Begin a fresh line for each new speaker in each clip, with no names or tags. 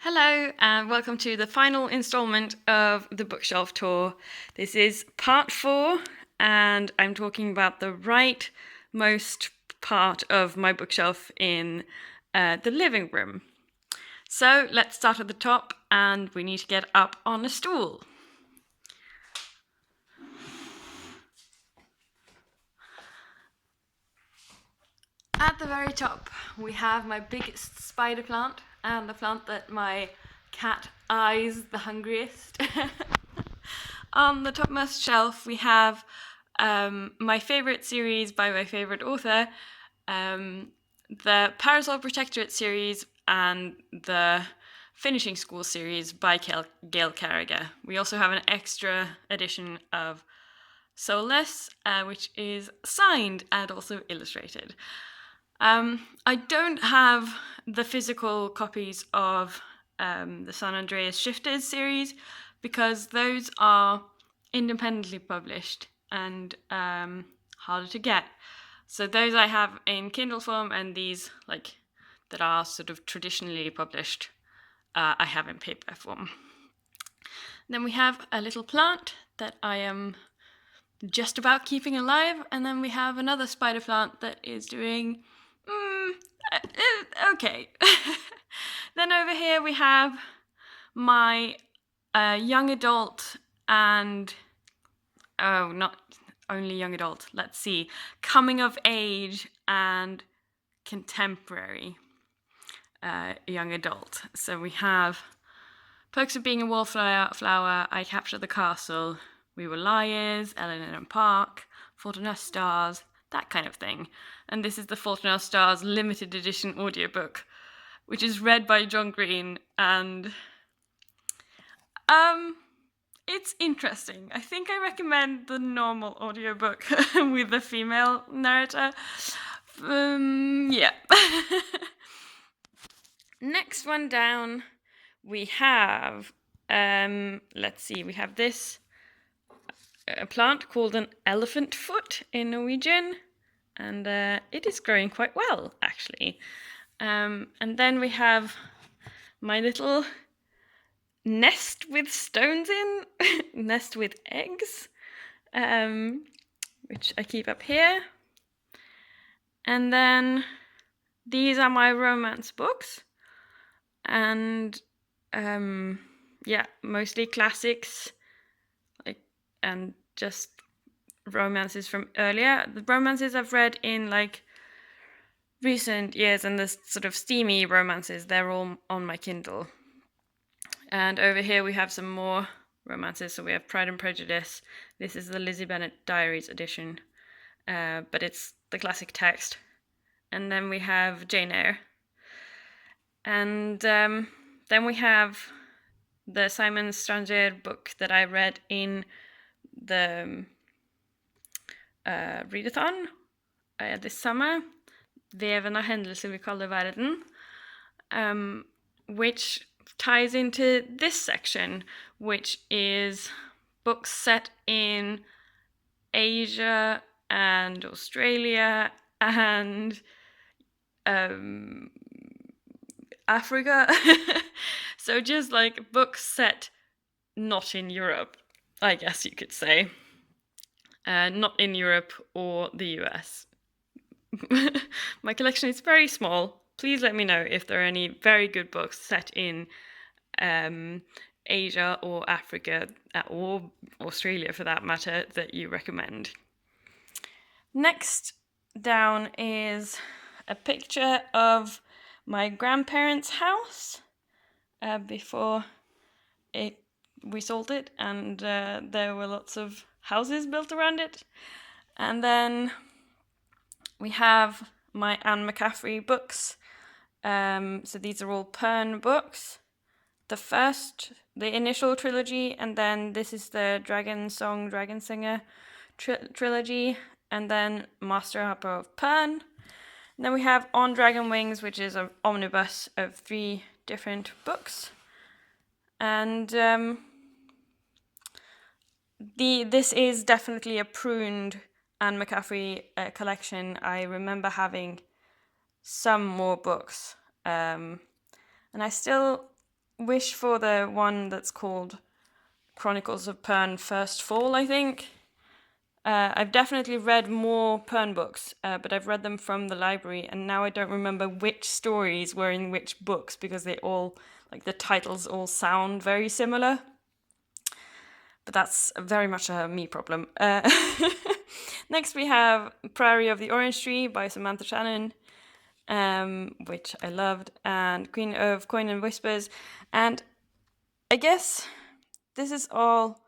Hello and welcome to the final installment of the bookshelf tour. This is part 4 and I'm talking about the rightmost part of my bookshelf in the living room. So let's start at the top and we need to get up on a stool. At the very top we have my biggest spider plant and the plant that my cat eyes the hungriest. On the topmost shelf we have my favourite series by my favourite author, the Parasol Protectorate series and the Finishing School series by Gail Carriger. We also have an extra edition of Soulless, which is signed and also illustrated. I don't have the physical copies of the San Andreas Shifters series because those are independently published and harder to get. So those I have in Kindle form, and these that are sort of traditionally published I have in paper form. Then we have a little plant that I am just about keeping alive, and then we have another spider plant that is doing okay. Then over here we have my young adult and not only young adult, let's see, coming of age and contemporary young adult. So we have Perks of Being a Wallflower, I Captured the Castle, We Were Liars, Eleanor and Park, Fault in Our Stars, that kind of thing. And this is the Fault in Our Stars limited edition audiobook, which is read by John Green, and it's interesting. I think I recommend the normal audiobook with the female narrator. Yeah. Next one down, we have, let's see, we have this a plant called an elephant foot in Norwegian, and it is growing quite well, actually. And then we have my little nest with stones in, nest with eggs, which I keep up here. And then these are my romance books, and mostly classics, and just romances from earlier. The romances I've read in recent years, and the sort of steamy romances, they're all on my Kindle. And over here we have some more romances. So we have Pride and Prejudice. This is the Lizzie Bennet Diaries edition, but it's the classic text. And then we have Jane Eyre. And then we have the Simon Stranger book that I read in the readathon this summer, Vevene hendelser vi kaller verden, which ties into this section, which is books set in Asia and Australia and Africa. So just books set not in Europe, I guess you could say. Not in Europe or the US. My collection is very small. Please let me know if there are any very good books set in Asia or Africa, or Australia for that matter, that you recommend. Next down is a picture of my grandparents' house before we sold it, and there were lots of houses built around it. And then we have my Anne McCaffrey books. So these are all Pern books. The initial trilogy, and then this is the Dragon Song, Dragon Singer trilogy, and then Master Harper of Pern. And then we have On Dragon Wings, which is an omnibus of 3 different books. And this is definitely a pruned Anne McCaffrey collection. I remember having some more books, and I still wish for the one that's called Chronicles of Pern First Fall, I think. I've definitely read more Pern books, but I've read them from the library, and now I don't remember which stories were in which books because they all, like the titles all sound very similar. But that's very much a me problem. Next we have Prairie of the Orange Tree by Samantha Shannon, which I loved, and Queen of Coin and Whispers. And I guess this is all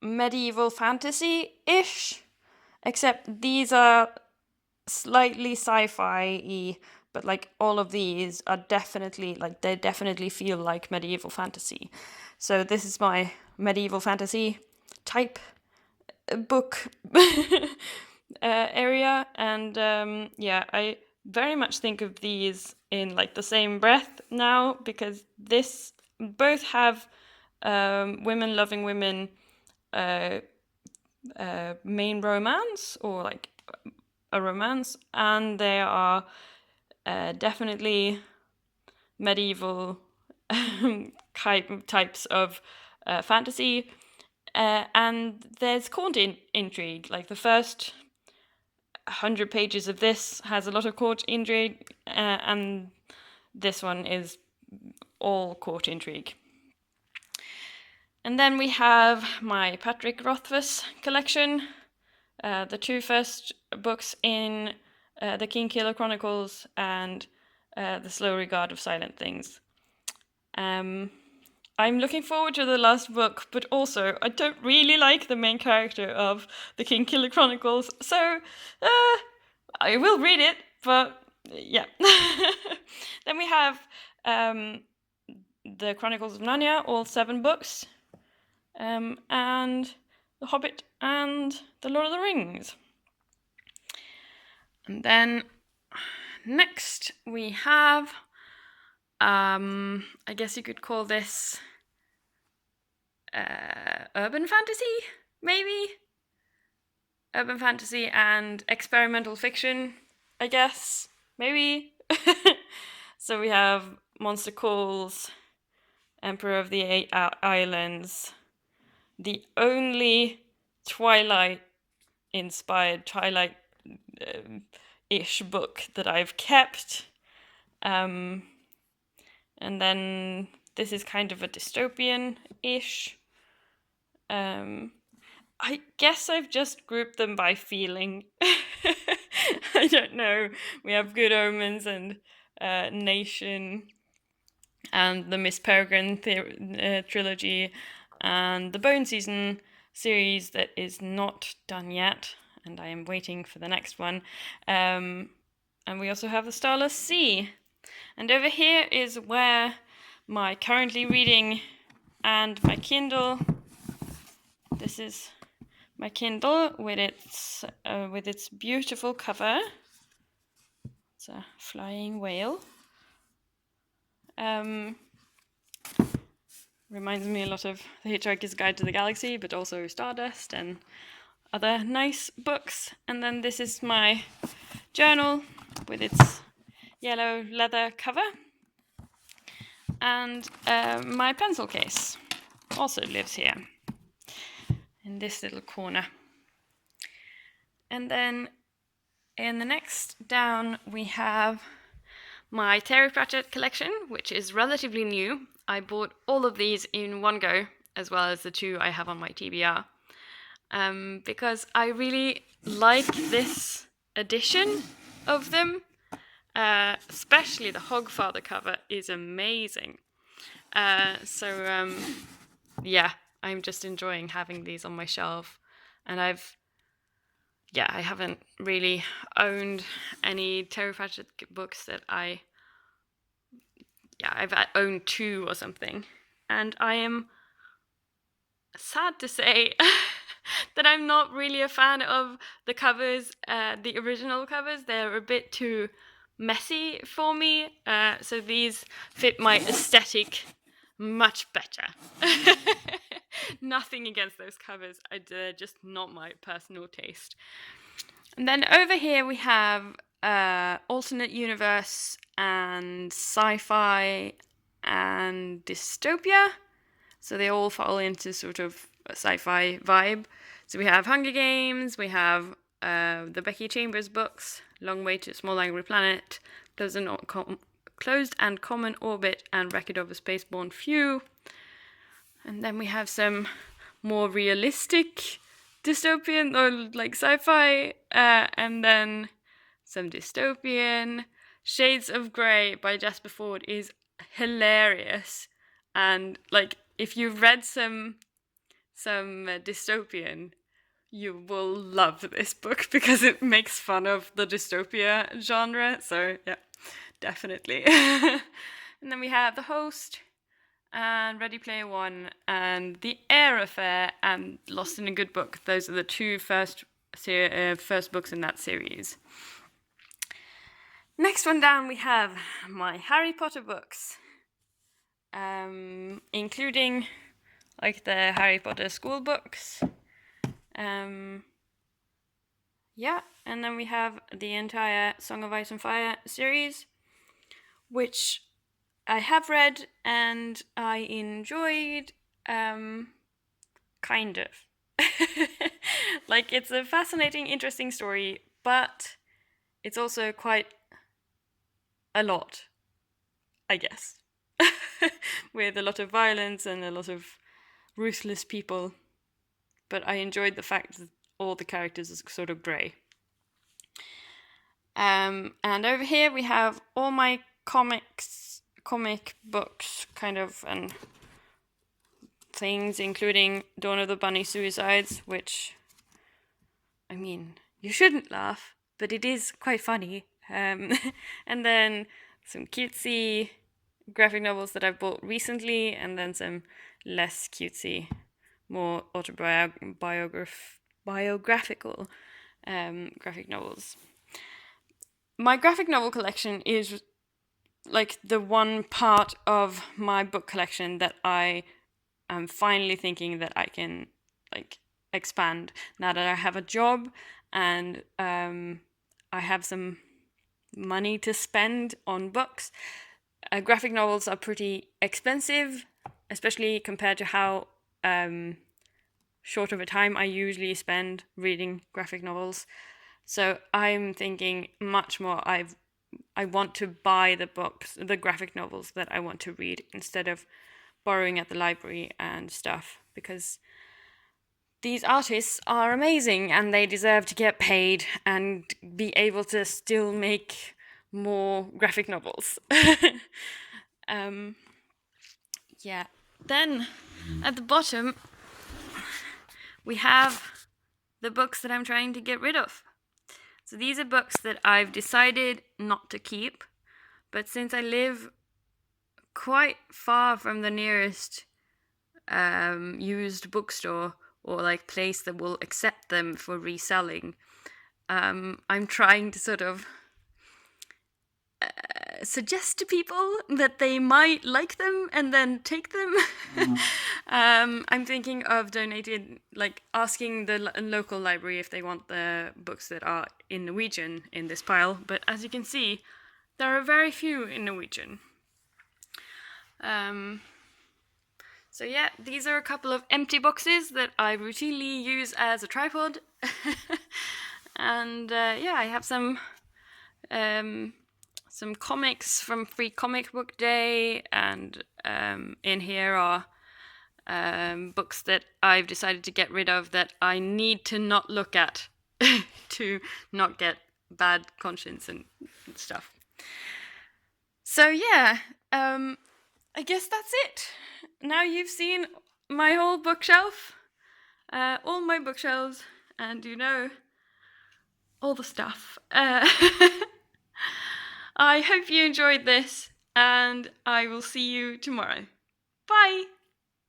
medieval fantasy-ish, except these are slightly sci-fi-y, but like all of these are definitely, like they definitely feel like medieval fantasy. So this is my medieval fantasy type book area, and yeah, I very much think of these in like the same breath now, because this both have women loving women main romance, or like a romance, and they are definitely medieval types of fantasy, and there's court intrigue. Like the first 100 pages of this has a lot of court intrigue, and this one is all court intrigue. And then we have my Patrick Rothfuss collection, the two first books in the Kingkiller Chronicles and The Slow Regard of Silent Things. I'm looking forward to the last book, but also I don't really like the main character of the Kingkiller Chronicles, so I will read it, but yeah. Then we have the Chronicles of Narnia, all 7 books, and The Hobbit and The Lord of the Rings. And then next we have, I guess you could call this urban fantasy, maybe? Urban fantasy and experimental fiction, I guess, maybe? So we have Monster Calls, Emperor of the Eight Islands, the only Twilight-inspired, Twilight-ish book that I've kept. And then this is kind of a dystopian-ish. I guess I've just grouped them by feeling. I don't know. We have Good Omens and Nation, and the Miss Peregrine trilogy, and the Bone Season series that is not done yet, and I am waiting for the next one. And we also have the Starless Sea. And over here is where my currently reading and my Kindle. This is my Kindle with its beautiful cover. It's a flying whale. Reminds me a lot of The Hitchhiker's Guide to the Galaxy, but also Stardust and other nice books. And then this is my journal with its yellow leather cover. And my pencil case also lives here, in this little corner. And then in the next down we have my Terry Pratchett collection, which is relatively new. I bought all of these in one go, as well as the 2 I have on my TBR, because I really like this edition of them. Especially the Hogfather cover is amazing. Yeah, I'm just enjoying having these on my shelf. And I haven't really owned any Terry Pratchett books that I've owned 2 or something. And I am sad to say that I'm not really a fan of the covers, the original covers. They're a bit too messy for me, so these fit my aesthetic much better. Nothing against those covers, they're just not my personal taste. And then over here we have alternate universe and sci-fi and dystopia. So they all fall into sort of a sci-fi vibe. So we have Hunger Games, we have the Becky Chambers books, Long Way to a Small Angry Planet, Closed and Common Orbit, and Record of a Spaceborne Few. And then we have some more realistic dystopian or like sci-fi, and then some dystopian. Shades of Grey by Jasper Fforde is hilarious, and like if you've read some dystopian, you will love this book because it makes fun of the dystopia genre. So yeah, definitely. And then we have The Host and Ready Player One and The Air Affair and Lost in a Good Book. Those are the two first books in that series. Next one down we have my Harry Potter books, including like the Harry Potter school books. Yeah, and then we have the entire Song of Ice and Fire series, which I have read and I enjoyed, kind of. Like, it's a fascinating, interesting story, but it's also quite a lot, I guess. With a lot of violence and a lot of ruthless people. But I enjoyed the fact that all the characters are sort of grey. And over here we have all my comic books, kind of, and things, including Dawn of the Bunny Suicides, which, I mean, you shouldn't laugh, but it is quite funny. And then some cutesy graphic novels that I've bought recently, and then some less cutesy, more biographical graphic novels. My graphic novel collection is like the one part of my book collection that I am finally thinking that I can like expand now that I have a job and I have some money to spend on books. Graphic novels are pretty expensive, especially compared to how short of a time I usually spend reading graphic novels. So I'm thinking much more. I want to buy the graphic novels that I want to read instead of borrowing at the library and stuff, because these artists are amazing and they deserve to get paid and be able to still make more graphic novels. Yeah. Then at the bottom we have the books that I'm trying to get rid of. So these are books that I've decided not to keep, but since I live quite far from the nearest used bookstore or like place that will accept them for reselling, I'm trying to sort of suggest to people that they might like them and then take them. I'm thinking of donating, like asking the local library if they want the books that are in Norwegian in this pile, but as you can see, there are very few in Norwegian. So yeah, these are a couple of empty boxes that I routinely use as a tripod. And yeah, I have some comics from Free Comic Book Day, and in here are books that I've decided to get rid of that I need to not look at to not get bad conscience and stuff. So yeah, I guess that's it. Now you've seen my whole bookshelf, all my bookshelves, and you know all the stuff. I hope you enjoyed this, and I will see you tomorrow. Bye!